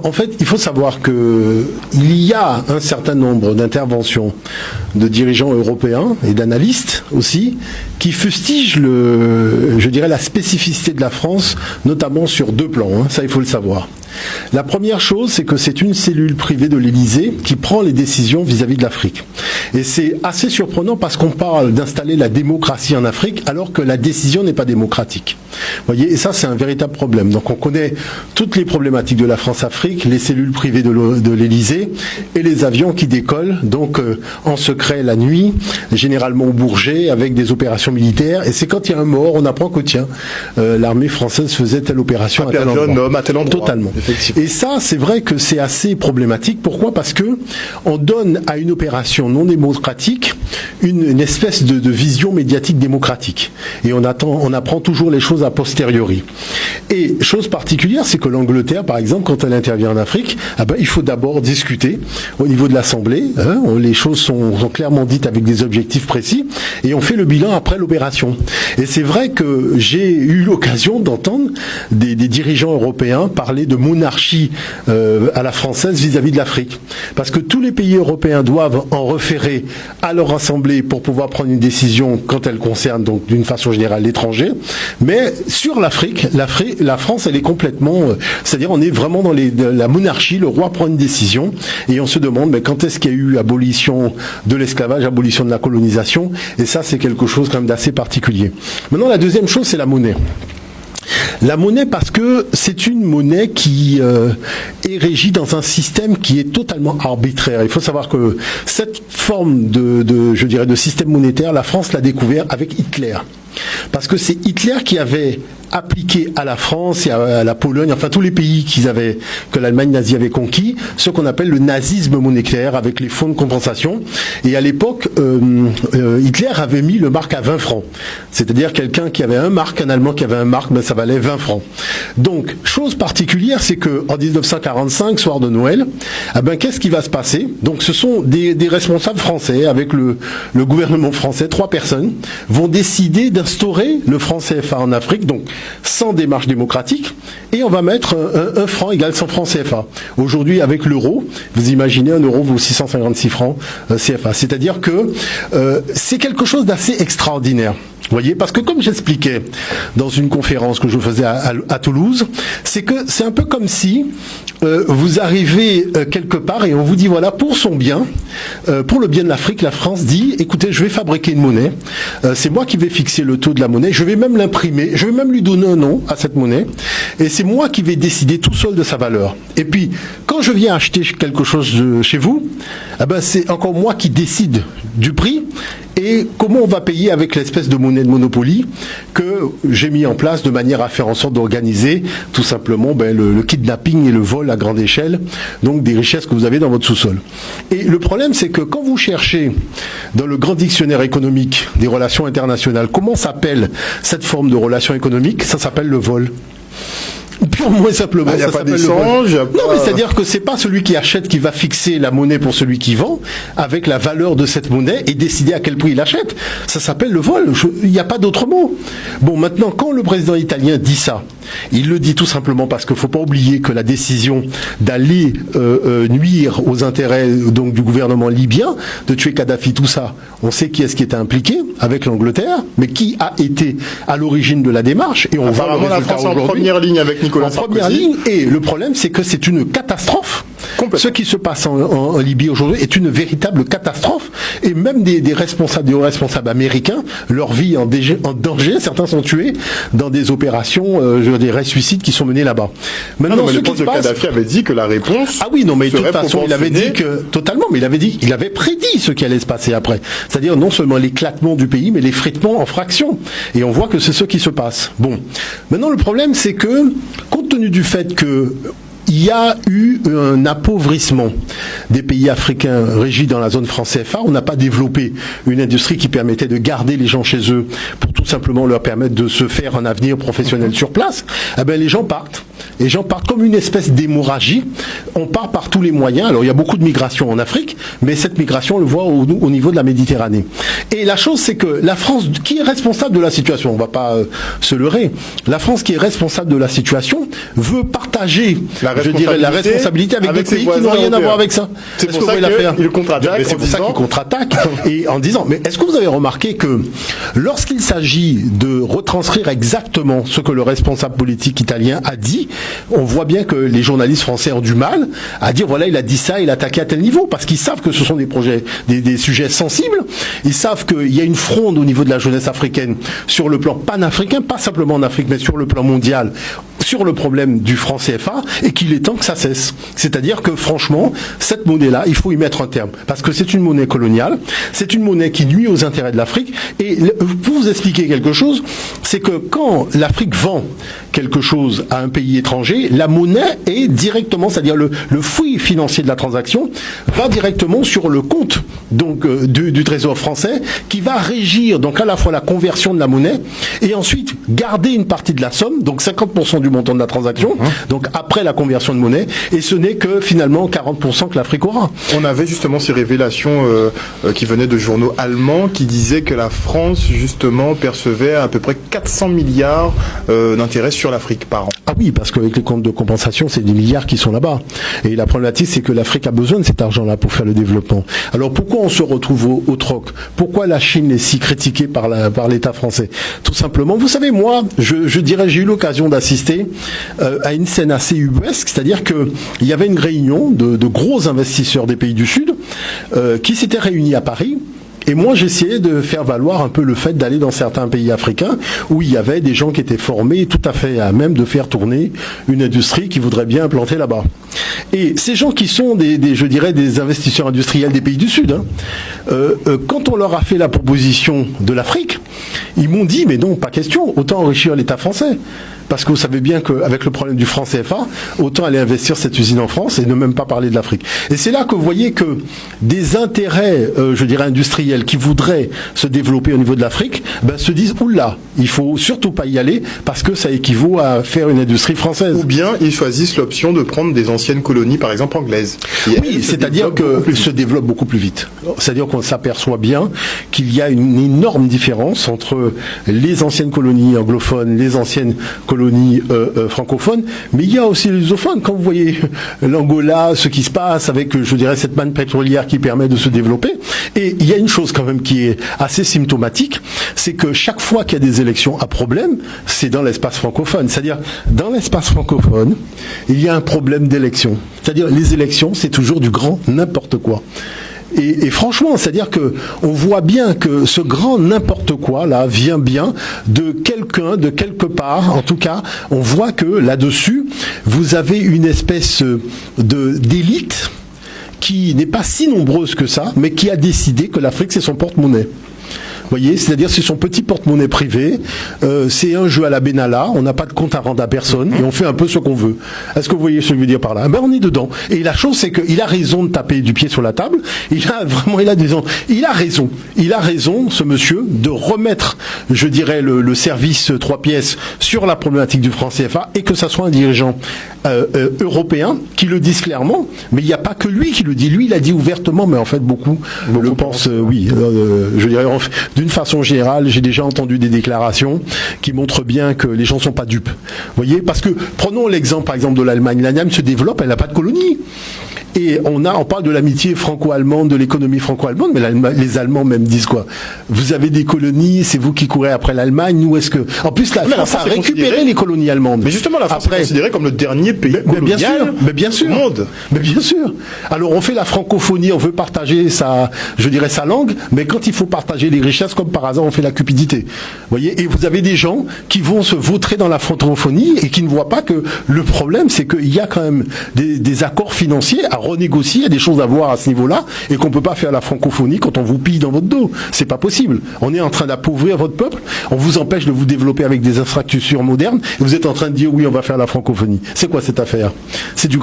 En fait, il faut savoir que il y a un certain nombre d'interventions de dirigeants européens et d'analystes aussi qui fustigent la spécificité de la France, notamment sur deux plans. Ça, il faut le savoir. La première chose, c'est que c'est une cellule privée de l'Élysée qui prend les décisions vis-à-vis de l'Afrique. Et c'est assez surprenant parce qu'on parle d'installer la démocratie en Afrique alors que la décision n'est pas démocratique. Vous voyez, et ça, c'est un véritable problème. Donc on connaît toutes les problématiques de la France-Afrique, les cellules privées de l'Élysée et les avions qui décollent, donc en secret la nuit, généralement au Bourget, avec des opérations militaires. Et c'est quand il y a un mort, on apprend que tiens, l'armée française faisait telle opération à tel endroit. Totalement. Et ça, c'est vrai que c'est assez problématique. Pourquoi ? Parce que on donne à une opération non démocratique une espèce de vision médiatique démocratique. Et on apprend toujours les choses a posteriori. Et chose particulière, c'est que l'Angleterre, par exemple, quand elle intervient en Afrique, il faut d'abord discuter au niveau de l'Assemblée. Les choses sont clairement dites avec des objectifs précis, et on fait le bilan après l'opération. Et c'est vrai que j'ai eu l'occasion d'entendre des dirigeants européens parler de monarchie à la française vis-à-vis de l'Afrique. Parce que tous les pays européens doivent en référer à leur assemblée pour pouvoir prendre une décision quand elle concerne, donc d'une façon générale, l'étranger. Mais sur l'Afrique, la France, elle est complètement... c'est-à-dire, on est vraiment dans la monarchie, le roi prend une décision, et on se demande, mais quand est-ce qu'il y a eu abolition de l'esclavage, abolition de la colonisation, et ça, c'est quelque chose quand même d'assez particulier. Maintenant, la deuxième chose, c'est la monnaie. La monnaie, parce que c'est une monnaie qui est régie dans un système qui est totalement arbitraire. Il faut savoir que cette forme de système monétaire, la France l'a découvert avec Hitler. Parce que c'est Hitler qui avait appliqué à la France et à la Pologne, enfin tous les pays que l'Allemagne nazie avait conquis, ce qu'on appelle le nazisme monétaire avec les fonds de compensation. Et à l'époque, Hitler avait mis le mark à 20 francs. C'est-à-dire quelqu'un qui avait un mark, un Allemand qui avait un mark, ça valait 20 francs. Donc, chose particulière, c'est que en 1945, soir de Noël, qu'est-ce qui va se passer ? Donc, ce sont des responsables français avec le gouvernement français, 3 personnes, vont décider d'instaurer le franc CFA en Afrique, donc sans démarche démocratique, et on va mettre un franc égale 100 francs CFA. Aujourd'hui, avec l'euro, vous imaginez, un euro vaut 656 francs CFA. C'est-à-dire que c'est quelque chose d'assez extraordinaire. Vous voyez, parce que comme j'expliquais dans une conférence que je faisais à Toulouse, c'est que c'est un peu comme si vous arrivez quelque part et on vous dit voilà, pour son bien, pour le bien de l'Afrique, la France dit écoutez, je vais fabriquer une monnaie, c'est moi qui vais fixer le taux de la monnaie, je vais même l'imprimer, je vais même lui donner un nom à cette monnaie, et c'est moi qui vais décider tout seul de sa valeur. Et puis, quand je viens acheter quelque chose chez vous, c'est encore moi qui décide du prix et comment on va payer avec l'espèce de monnaie de Monopoly que j'ai mis en place de manière à faire en sorte d'organiser tout simplement le kidnapping et le vol à grande échelle, donc des richesses que vous avez dans votre sous-sol. Et le problème, c'est que quand vous cherchez dans le grand dictionnaire économique des relations internationales, comment s'appelle cette forme de relation économique ? Ça s'appelle le vol. Purement et simplement, ça s'appelle l'échange. Non, mais c'est-à-dire que c'est pas celui qui achète qui va fixer la monnaie pour celui qui vend, avec la valeur de cette monnaie et décider à quel prix il achète. Ça s'appelle le vol. Il n'y a pas d'autre mot. Bon, maintenant, quand le président italien dit ça, il le dit tout simplement parce qu'il ne faut pas oublier que la décision d'aller nuire aux intérêts donc du gouvernement libyen, de tuer Kadhafi, tout ça, on sait qui est-ce qui était impliqué avec l'Angleterre, mais qui a été à l'origine de la démarche. Et on voit le résultat la France aujourd'hui. En première ligne avec Nicolas Sarkozy. En première ligne, et le problème, c'est que c'est une catastrophe. Ce qui se passe en Libye aujourd'hui est une véritable catastrophe. Et même des hauts responsables américains, leur vie en danger, certains sont tués dans des opérations, des suicides qui sont menés là-bas. Maintenant, mais le poste de Kadhafi avait dit que la réponse. Ah oui, non, mais de toute façon, il avait dit que totalement, mais il avait prédit ce qui allait se passer après. C'est-à-dire non seulement l'éclatement du pays, mais l'effritement en fractions. Et on voit que c'est ce qui se passe. Bon, maintenant le problème, c'est que compte tenu du fait que il y a eu un appauvrissement des pays africains régis dans la zone franc CFA. On n'a pas développé une industrie qui permettait de garder les gens chez eux pour tout simplement leur permettre de se faire un avenir professionnel sur place. Les gens partent. Les gens partent comme une espèce d'hémorragie on part par tous les moyens. Alors il y a beaucoup de migration en Afrique, mais cette migration, on le voit au niveau de la Méditerranée. Et la chose, c'est que la France, qui est responsable de la situation, on ne va pas se leurrer, la France qui est responsable de la situation veut partager, la responsabilité avec des pays qui n'ont rien à voir avec ça. C'est pour ça qu'il contre-attaque. C'est pour ça qu'il contre-attaque et en disant, mais est-ce que vous avez remarqué que lorsqu'il s'agit de retranscrire exactement ce que le responsable politique italien a dit, on voit bien que les journalistes français ont du mal à dire, voilà, il a dit ça, il a attaqué à tel niveau, parce qu'ils savent que ce sont des sujets sensibles, ils savent qu'il y a une fronde au niveau de la jeunesse africaine sur le plan panafricain, pas simplement en Afrique, mais sur le plan mondial, sur le problème du franc CFA, et qu'il est temps que ça cesse. C'est-à-dire que franchement, cette monnaie-là, il faut y mettre un terme, parce que c'est une monnaie coloniale, c'est une monnaie qui nuit aux intérêts de l'Afrique, et pour vous expliquer quelque chose, c'est que quand l'Afrique vend quelque chose à un pays étranger, la monnaie est directement, c'est-à-dire le flux financier de la transaction, va directement sur le compte donc du Trésor français, qui va régir donc à la fois la conversion de la monnaie, et ensuite garder une partie de la somme, donc 50% du montant de la transaction, donc après la conversion de monnaie, et ce n'est que finalement 40% que l'Afrique aura. On avait justement ces révélations qui venaient de journaux allemands qui disaient que la France justement percevait à peu près 400 milliards d'intérêts sur l'Afrique par an. Ah oui, parce qu'avec les comptes de compensation, c'est des milliards qui sont là-bas. Et la problématique, c'est que l'Afrique a besoin de cet argent-là pour faire le développement. Alors pourquoi on se retrouve au troc? Pourquoi la Chine est si critiquée par l'État français? Tout simplement, vous savez, moi, je dirais, j'ai eu l'occasion d'assister à une scène assez ubuesque, c'est-à-dire qu'il y avait une réunion de gros investisseurs des pays du Sud qui s'étaient réunis à Paris. Et moi, j'essayais de faire valoir un peu le fait d'aller dans certains pays africains où il y avait des gens qui étaient formés tout à fait à même de faire tourner une industrie qui voudrait bien implanter là-bas. Et ces gens qui sont je dirais, des investisseurs industriels des pays du Sud, quand on leur a fait la proposition de l'Afrique, ils m'ont dit, mais non, pas question, autant enrichir l'État français. Parce que vous savez bien qu'avec le problème du franc CFA, autant aller investir cette usine en France et ne même pas parler de l'Afrique. Et c'est là que vous voyez que des intérêts, je dirais, industriels qui voudraient se développer au niveau de l'Afrique, se disent, oula, il faut surtout pas y aller parce que ça équivaut à faire une industrie française. Ou bien ils choisissent l'option de prendre des anciennes colonies, par exemple anglaises. Oui, c'est-à-dire qu'elles se développent beaucoup plus vite. C'est-à-dire qu'on s'aperçoit bien qu'il y a une énorme différence entre les anciennes colonies anglophones, les anciennes colonies francophones, mais il y a aussi les lusophones. Quand vous voyez l'Angola, ce qui se passe avec, je dirais, cette manne pétrolière qui permet de se développer, et il y a une chose quand même qui est assez symptomatique, c'est que chaque fois qu'il y a des élections à problème, c'est dans l'espace francophone. C'est-à-dire, dans l'espace francophone, il y a un problème d'élection. C'est-à-dire, les élections, c'est toujours du grand n'importe quoi. Et franchement, c'est-à-dire que on voit bien que ce grand n'importe quoi là vient bien de quelqu'un, de quelque part. En tout cas, on voit que là-dessus, vous avez une espèce d'élite qui n'est pas si nombreuse que ça, mais qui a décidé que l'Afrique c'est son porte-monnaie. Vous voyez, c'est-à-dire c'est son petit porte-monnaie privé, c'est un jeu à la Benalla, on n'a pas de compte à rendre à personne et on fait un peu ce qu'on veut. Est-ce que vous voyez ce que je veux dire par là? On est dedans. Et la chose c'est qu'il a raison de taper du pied sur la table. Il a raison, ce monsieur, de remettre, je dirais, le service 3 pièces sur la problématique du franc CFA et que ça soit un dirigeant européen qui le dise clairement. Mais il n'y a pas que lui qui le dit. Lui, il a dit ouvertement, mais en fait beaucoup le pensent. Oui, je dirais. D'une façon générale, j'ai déjà entendu des déclarations qui montrent bien que les gens ne sont pas dupes. Vous voyez, parce que prenons l'exemple, par exemple, de l'Allemagne. L'Allemagne se développe, elle n'a pas de colonie. Et on parle de l'amitié franco-allemande, de l'économie franco-allemande, mais les Allemands même disent quoi? Vous avez des colonies, c'est vous qui courez après l'Allemagne, nous est-ce que... En plus, la France a récupéré les colonies allemandes. Mais justement, la France est considérée comme le dernier pays colonial au monde. Mais bien sûr. Alors on fait la francophonie, on veut partager sa langue, mais quand il faut partager les richesses, comme par hasard, on fait la cupidité. Vous voyez? Et vous avez des gens qui vont se vautrer dans la francophonie et qui ne voient pas que le problème, c'est qu'il y a quand même des accords financiers à renégocier, il y a des choses à voir à ce niveau-là, et qu'on peut pas faire la francophonie quand on vous pille dans votre dos. C'est pas possible. On est en train d'appauvrir votre peuple, on vous empêche de vous développer avec des infrastructures modernes, et vous êtes en train de dire oui, on va faire la francophonie. C'est quoi cette affaire? C'est du